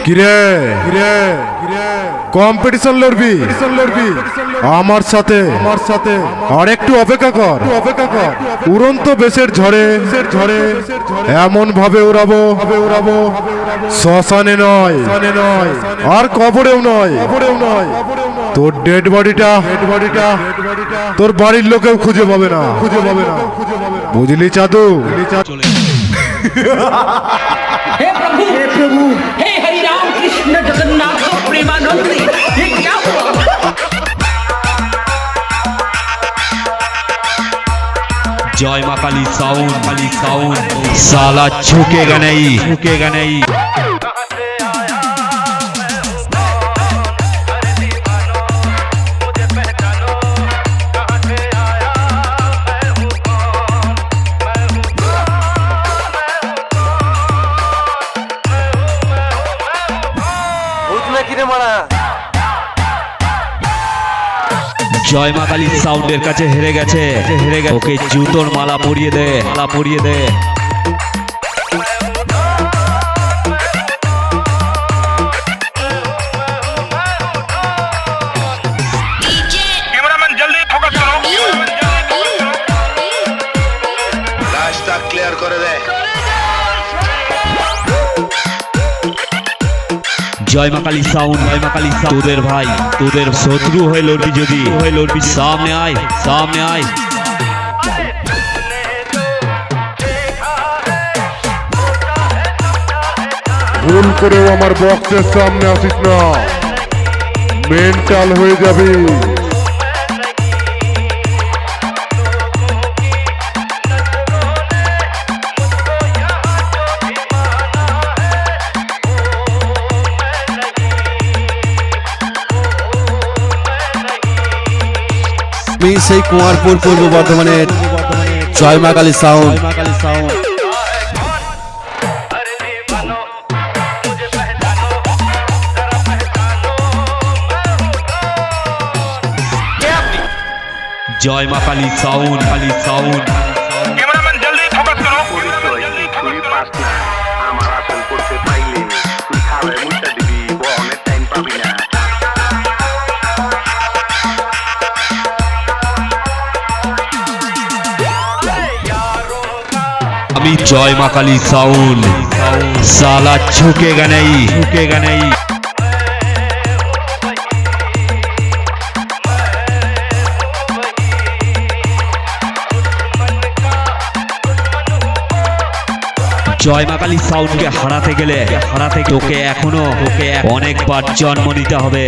কিরে কম্পিটিশন লড়বি আমার সাথে আর একটু অপেক্ষা কর উড়ন্ত বেশের ঝড়ে এমন ভাবে উড়াবো শ্মশানে নয় আর কবরেও নয় তোর ডেড বডিটা তোর বাড়ির লোকেও খুঁজে পাবে না বুঝলি চাদু? हे प्रभु हे हरि राम कृष्ण जगन्नाथ प्रेमानंद ये क्या हुआ? जय मां काली साउंड साला झुकेगा नहीं জয় মা কালী সাউন্ডের কাছে হেরে গেছে ওকে জুতোর মালা পরিয়ে দে कैमरामैन जल्दी फोकस करो रास्ता क्लियर করে দে জয় মা কালী সাউন্ড তোদের ভাই তোদের শত্রু হয়ে লড়বি যদি সামনে আয় ভুল করেও আমার বক্সের সামনে আসিস না, মেন্টাল হয়ে যাবি। আমি সেই কুমারপুর পূর্ব বর্ধমানের জয় মা কালী সাউন্ড। জয় মা কালী সাউন্ড कैमरामैन जल्दी फोकस करो তুই পাস না আমার আসল করতে পাইলি তুই খাবে মুইটা দিবি অনেক টাইম পাবি না আমি জয় মা কালী সাউন্ড साला झुकेगा नहीं জয় মা কালী সাউন্ডকে হারাতে গেলে তোকে এখনো অনেকবার জন্ম নিতে হবে